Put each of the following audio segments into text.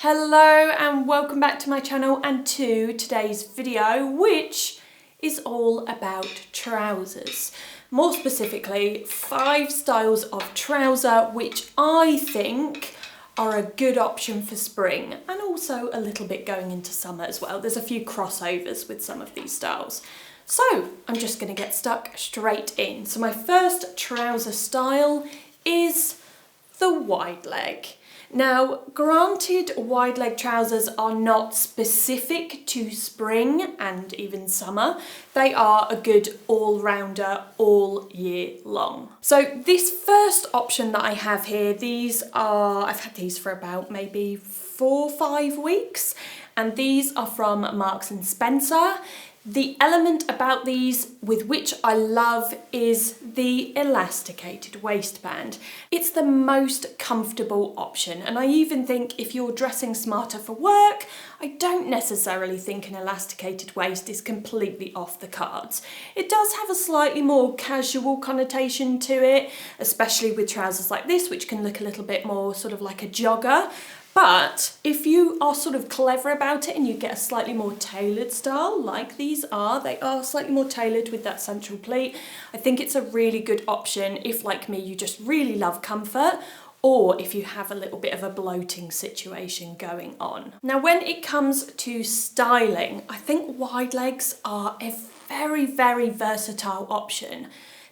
Hello and welcome back to my channel and to today's video, which is all about trousers. More specifically, 5 styles of trouser which I think are a good option for spring and also a little bit going into summer as well. There's a few crossovers with some of these styles. So I'm just going to get stuck straight in. So my first trouser style is the wide leg. Now, granted, wide leg trousers are not specific to spring and even summer. They are a good all-rounder all year long. So this first option that I have here, I've had these for about maybe 4 or 5 weeks, and these are from Marks and Spencer. The element about these with which I love is the elasticated waistband. It's the most comfortable option, and I even think if you're dressing smarter for work, I don't necessarily think an elasticated waist is completely off the cards. It does have a slightly more casual connotation to it, especially with trousers like this, which can look a little bit more sort of like a jogger. But if you are sort of clever about it and you get a slightly more tailored style like these are, they are slightly more tailored with that central pleat, I think it's a really good option if, like me, you just really love comfort, or if you have a little bit of a bloating situation going on. Now, when it comes to styling, I think wide legs are a very, very versatile option.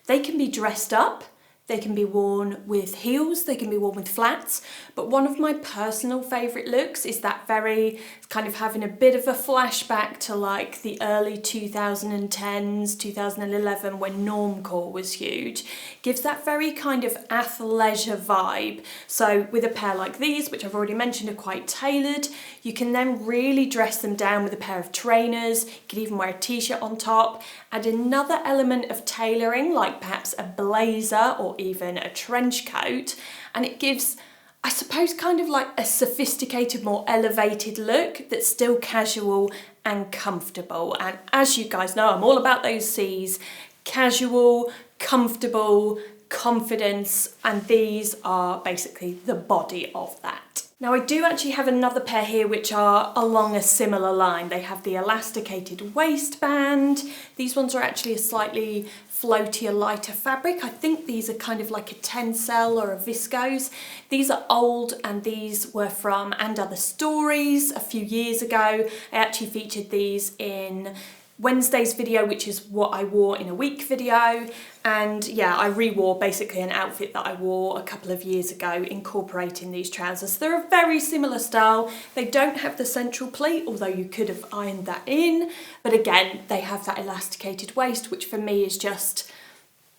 They can be dressed up. They can be worn with heels, they can be worn with flats, but one of my personal favourite looks is that very kind of having a bit of a flashback to like the early 2010s, 2011 when normcore was huge. Gives that very kind of athleisure vibe. So with a pair like these, which I've already mentioned are quite tailored, you can then really dress them down with a pair of trainers. You can even wear a t-shirt on top. Add another element of tailoring, like perhaps a blazer or even a trench coat, and it gives, I suppose, kind of like a sophisticated, more elevated look that's still casual and comfortable. And as you guys know, I'm all about those C's: casual, comfortable, confidence, and these are basically the body of that. Now, I do actually have another pair here which are along a similar line. They have the elasticated waistband. These ones are actually a slightly floatier, lighter fabric. I think these are kind of like a tencel or a viscose. These are old, and these were from And Other Stories a few years ago. I actually featured these in Wednesday's video, which is what I wore in a week video, and yeah, I re-wore basically an outfit that I wore a couple of years ago incorporating these trousers. They're a very similar style. They don't have the central pleat, although you could have ironed that in, but again, they have that elasticated waist, which for me is just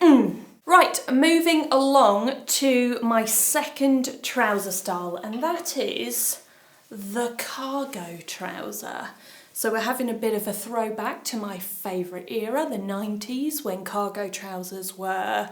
Right, moving along to my second trouser style, and that is the cargo trouser. So we're having a bit of a throwback to my favourite era, the 90s, when cargo trousers were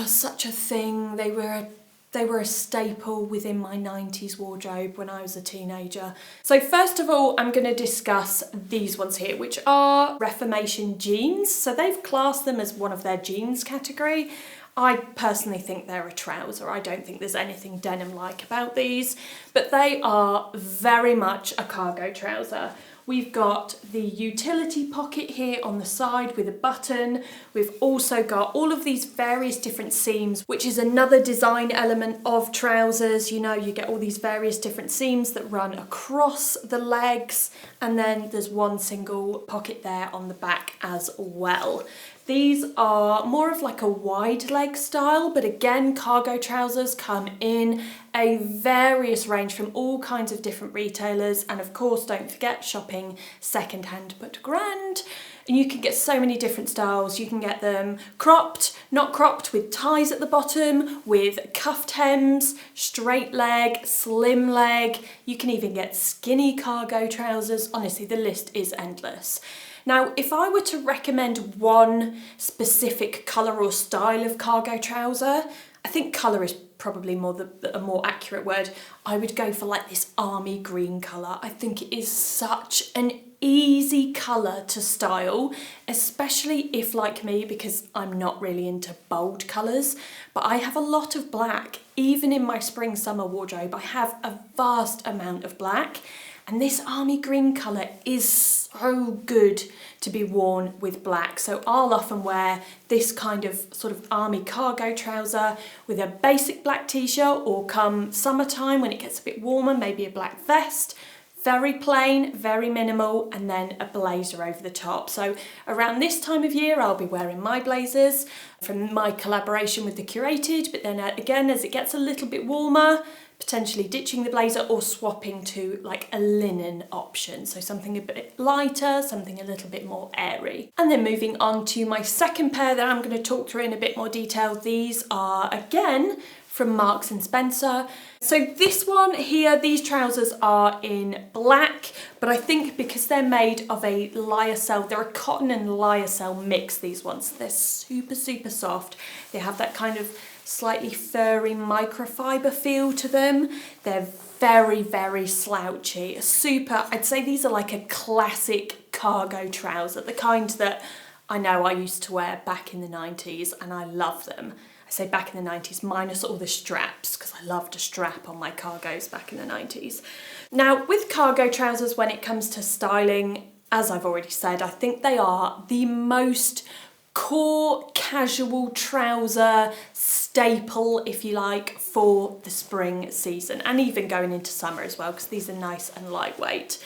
such a thing. They were a staple within my 90s wardrobe when I was a teenager. So first of all, I'm going to discuss these ones here, which are Reformation jeans. So they've classed them as one of their jeans category. I personally think they're a trouser. I don't think there's anything denim-like about these, but they are very much a cargo trouser. We've got the utility pocket here on the side with a button. We've also got all of these various different seams, which is another design element of trousers. You know, you get all these various different seams that run across the legs, and then there's one single pocket there on the back as well. These are more of like a wide leg style, but again, cargo trousers come in a various range from all kinds of different retailers. And of course, don't forget shopping secondhand but grand. And you can get so many different styles. You can get them cropped, not cropped, with ties at the bottom, with cuffed hems, straight leg, slim leg. You can even get skinny cargo trousers. Honestly, the list is endless. Now, if I were to recommend one specific colour or style of cargo trouser, I think colour is probably a more accurate word. I would go for like this army green colour. I think it is such an easy colour to style, especially if, like me, because I'm not really into bold colours, but I have a lot of black. Even in my spring summer wardrobe, I have a vast amount of black, and this army green colour is so good to be worn with black. So I'll often wear this kind of sort of army cargo trouser with a basic black t-shirt, or come summertime when it gets a bit warmer, maybe a black vest. Very plain, very minimal, and then a blazer over the top. So around this time of year, I'll be wearing my blazers from my collaboration with the Curated, but then again, as it gets a little bit warmer, potentially ditching the blazer or swapping to like a linen option. So something a bit lighter, something a little bit more airy. And then moving on to my second pair that I'm going to talk through in a bit more detail. These are again from Marks and Spencer. So this one here, these trousers are in black, but I think because they're made of a lyocell, they're a cotton and lyocell mix, these ones. They're super, super soft. They have that kind of slightly furry microfiber feel to them. They're very, very slouchy. I'd say these are like a classic cargo trouser, the kind that I know I used to wear back in the 90s, and I love them. I say back in the 90s minus all the straps, because I loved a strap on my cargos back in the 90s. Now with cargo trousers, when it comes to styling, as I've already said, I think they are the most core casual trouser staple, if you like, for the spring season, and even going into summer as well, because these are nice and lightweight.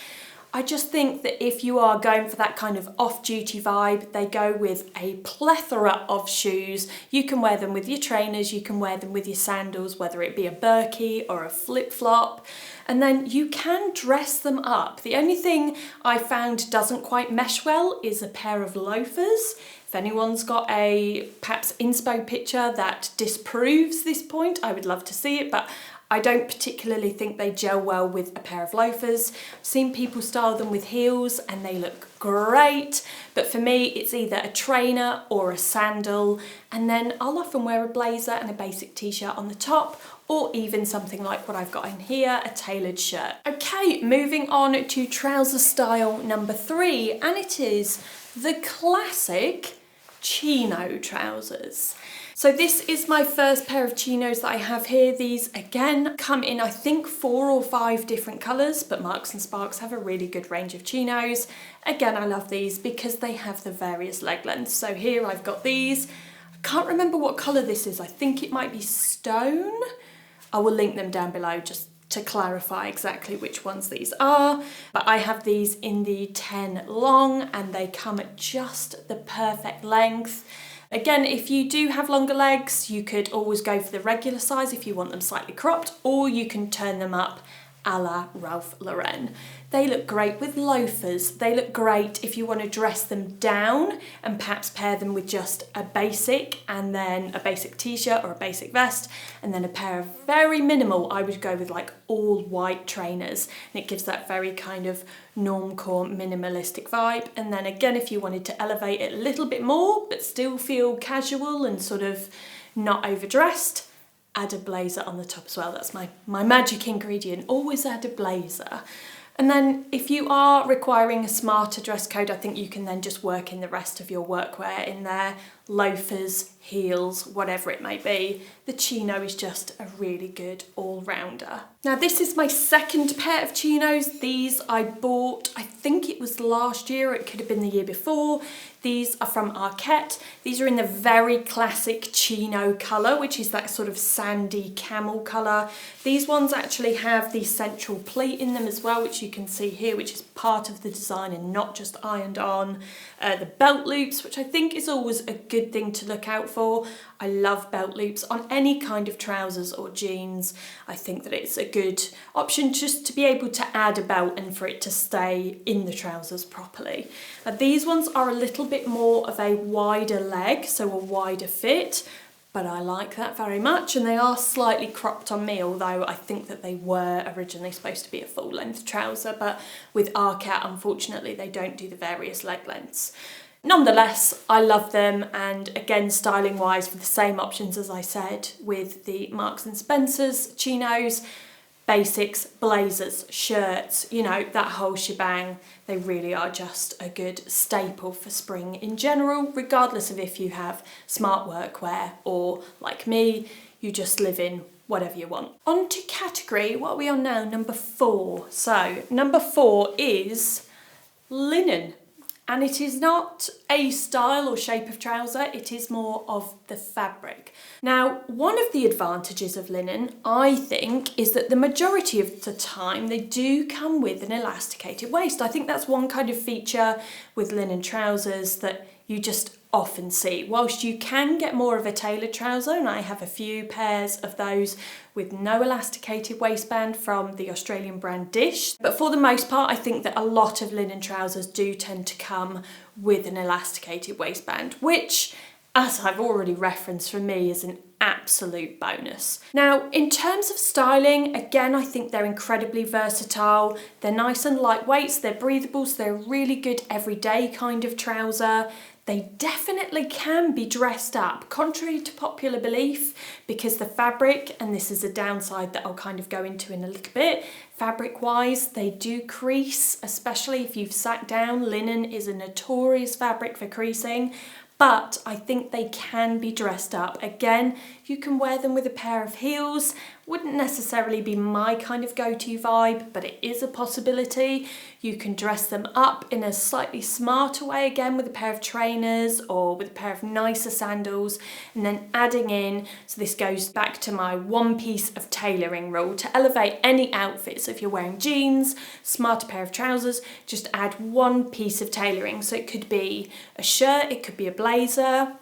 I just think that if you are going for that kind of off-duty vibe, they go with a plethora of shoes. You can wear them with your trainers, you can wear them with your sandals, whether it be a Birkie or a flip-flop, and then you can dress them up. The only thing I found doesn't quite mesh well is a pair of loafers. If anyone's got a perhaps inspo picture that disproves this point, I would love to see it, but I don't particularly think they gel well with a pair of loafers. I've seen people style them with heels and they look great, but for me it's either a trainer or a sandal, and then I'll often wear a blazer and a basic t-shirt on the top, or even something like what I've got in here, a tailored shirt. Okay, moving on to trouser style number 3, and it is the classic Chino trousers. So this is my first pair of chinos that I have here. These again come in I think 4 or 5 different colours, but Marks and Sparks have a really good range of chinos. Again, I love these because they have the various leg lengths. So here I've got these. I can't remember what colour this is. I think it might be stone. I will link them down below just to clarify exactly which ones these are, but I have these in the 10 long and they come at just the perfect length. Again, if you do have longer legs, you could always go for the regular size if you want them slightly cropped, or you can turn them up a la Ralph Lauren. They look great with loafers. They look great if you want to dress them down and perhaps pair them with just a basic and then a basic t-shirt or a basic vest and then a pair of very minimal, I would go with like all white trainers, and it gives that very kind of normcore minimalistic vibe. And then again, if you wanted to elevate it a little bit more but still feel casual and sort of not overdressed, add a blazer on the top as well. That's my magic ingredient, always add a blazer. And then if you are requiring a smarter dress code, I think you can then just work in the rest of your workwear in there, loafers, heels, whatever it may be. The chino is just a really good all-rounder. Now this is my second pair of chinos. These I bought, I think it was last year, or it could have been the year before. These are from Arket. These are in the very classic chino colour, which is that sort of sandy camel colour. These ones actually have the central pleat in them as well, which you can see here, which is part of the design and not just ironed on. The belt loops, which I think is always a good thing to look out for. I love belt loops on any kind of trousers or jeans. I think that it's a good option just to be able to add a belt and for it to stay in the trousers properly. These ones are a little bit more of a wider leg, so a wider fit, but I like that very much, and they are slightly cropped on me, although I think that they were originally supposed to be a full length trouser, but with Arket, unfortunately, they don't do the various leg lengths. Nonetheless, I love them, and again, styling wise, for the same options as I said with the Marks and Spencer's chinos, basics, blazers, shirts, you know, that whole shebang. They really are just a good staple for spring in general, regardless of if you have smart workwear or, like me, you just live in whatever you want. On to category, what are we on now? Number 4. So number 4 is linen. And it is not a style or shape of trouser, it is more of the fabric. Now, one of the advantages of linen, I think, is that the majority of the time they do come with an elasticated waist. I think that's one kind of feature with linen trousers that you just often see. Whilst you can get more of a tailored trouser, and I have a few pairs of those with no elasticated waistband from the Australian brand Dish, but for the most part I think that a lot of linen trousers do tend to come with an elasticated waistband, which, as I've already referenced, for me is an absolute bonus. Now, in terms of styling, again, I think they're incredibly versatile. They're nice and lightweight, so they're breathable, so they're a really good everyday kind of trouser. They definitely can be dressed up, contrary to popular belief, because the fabric, and this is a downside that I'll kind of go into in a little bit, fabric-wise, they do crease, especially if you've sat down. Linen is a notorious fabric for creasing, but I think they can be dressed up. Again, you can wear them with a pair of heels. Wouldn't necessarily be my kind of go-to vibe, but it is a possibility. You can dress them up in a slightly smarter way, again with a pair of trainers or with a pair of nicer sandals, and then adding in, so this goes back to my one piece of tailoring rule, to elevate any outfit. So if you're wearing jeans, smarter pair of trousers, just add one piece of tailoring. So it could be a shirt, it could be a blazer,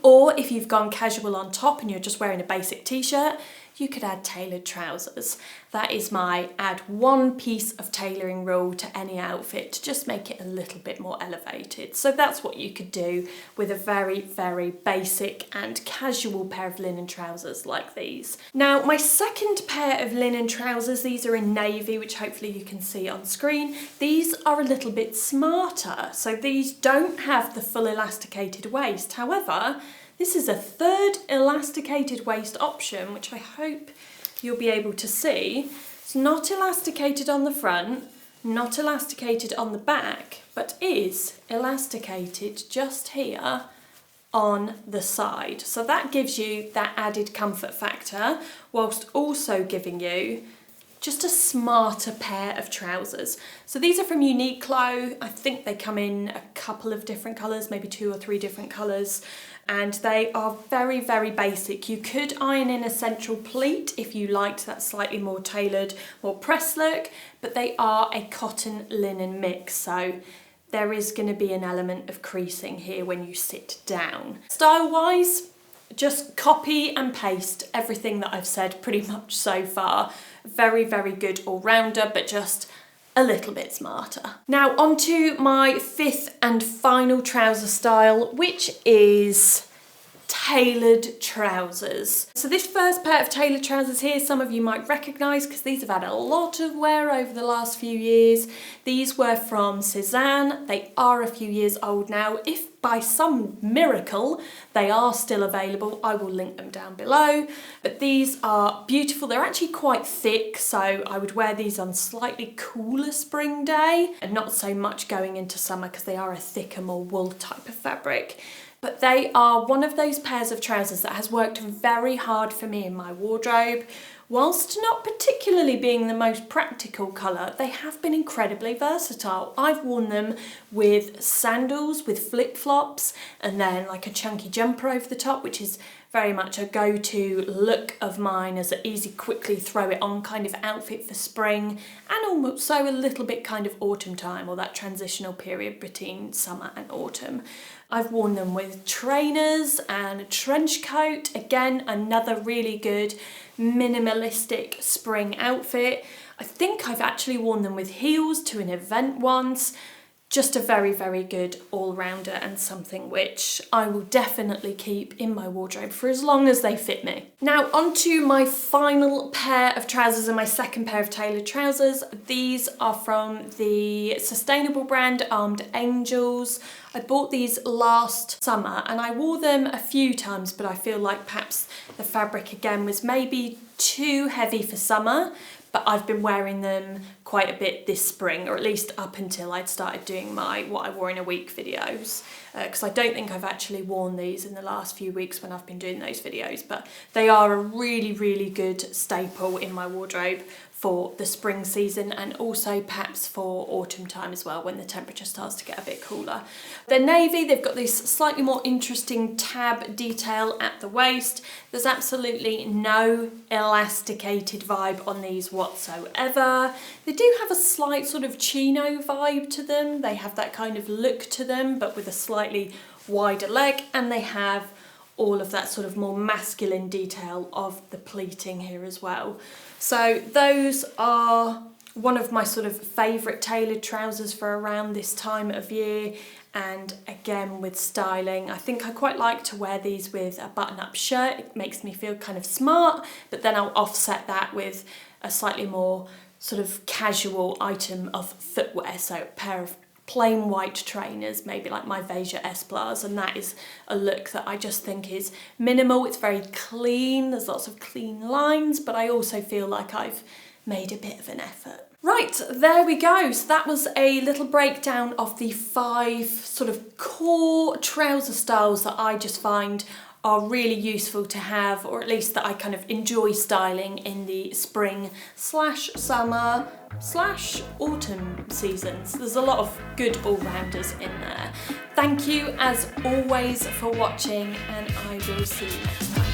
or if you've gone casual on top and you're just wearing a basic t-shirt, you could add tailored trousers. That is my add one piece of tailoring rule to any outfit to just make it a little bit more elevated. So that's what you could do with a very, very basic and casual pair of linen trousers like these. Now, my second pair of linen trousers, these are in navy, which hopefully you can see on screen. These are a little bit smarter. So these don't have the full elasticated waist. However, this is a third elasticated waist option, which I hope you'll be able to see. It's not elasticated on the front, not elasticated on the back, but is elasticated just here on the side. So that gives you that added comfort factor, whilst also giving you just a smarter pair of trousers. So these are from Uniqlo. I think they come in a couple of different colours, maybe 2 or 3 different colours, and they are very, very basic. You could iron in a central pleat if you liked that slightly more tailored, more pressed look, but they are a cotton linen mix, so there is going to be an element of creasing here when you sit down. Style-wise, just copy and paste everything that I've said pretty much so far. Very, very good all-rounder, but just a little bit smarter. Now on to my 5th and final trouser style, which is tailored trousers. So this first pair of tailored trousers here, some of you might recognise because these have had a lot of wear over the last few years. These were from Cezanne. They are a few years old now. If by some miracle they are still available, I will link them down below. But these are beautiful. They're actually quite thick, so I would wear these on slightly cooler spring day and not so much going into summer because they are a thicker, more wool type of fabric. But they are one of those pairs of trousers that has worked very hard for me in my wardrobe. Whilst not particularly being the most practical colour, they have been incredibly versatile. I've worn them with sandals, with flip-flops, and then like a chunky jumper over the top, which is very much a go-to look of mine as an easy, quickly throw it on kind of outfit for spring, and also a little bit kind of autumn time, or that transitional period between summer and autumn. I've worn them with trainers and a trench coat. Again, another really good minimalistic spring outfit. I think I've actually worn them with heels to an event once. just a very, very good all-rounder and something which I will definitely keep in my wardrobe for as long as they fit me. Now onto my final pair of trousers and my second pair of tailored trousers. These are from the sustainable brand Armed Angels. I bought these last summer and I wore them a few times, but I feel like perhaps the fabric again was maybe too heavy for summer. But I've been wearing them quite a bit this spring, or at least up until I'd started doing my what I wore in a week videos, because I don't think I've actually worn these in the last few weeks when I've been doing those videos, but they are a really, really good staple in my wardrobe for the spring season and also perhaps for autumn time as well, when the temperature starts to get a bit cooler. They're navy, they've got this slightly more interesting tab detail at the waist. There's absolutely no elasticated vibe on these whatsoever. They do have a slight sort of chino vibe to them. They have that kind of look to them, but with a slightly wider leg, and they have all of that sort of more masculine detail of the pleating here as well. So those are one of my sort of favourite tailored trousers for around this time of year, and again with styling, I think I quite like to wear these with a button-up shirt. It makes me feel kind of smart, but then I'll offset that with a slightly more sort of casual item of footwear, so a pair of plain white trainers, maybe like my Beige S+, and that is a look that I just think is minimal. It's very clean, there's lots of clean lines, but I also feel like I've made a bit of an effort. Right, there we go. So that was a little breakdown of the 5 sort of core trouser styles that I just find are really useful to have, or at least that I kind of enjoy styling in the spring slash summer slash autumn seasons. There's a lot of good all-rounders in there. Thank you as always for watching, and I will see you next time.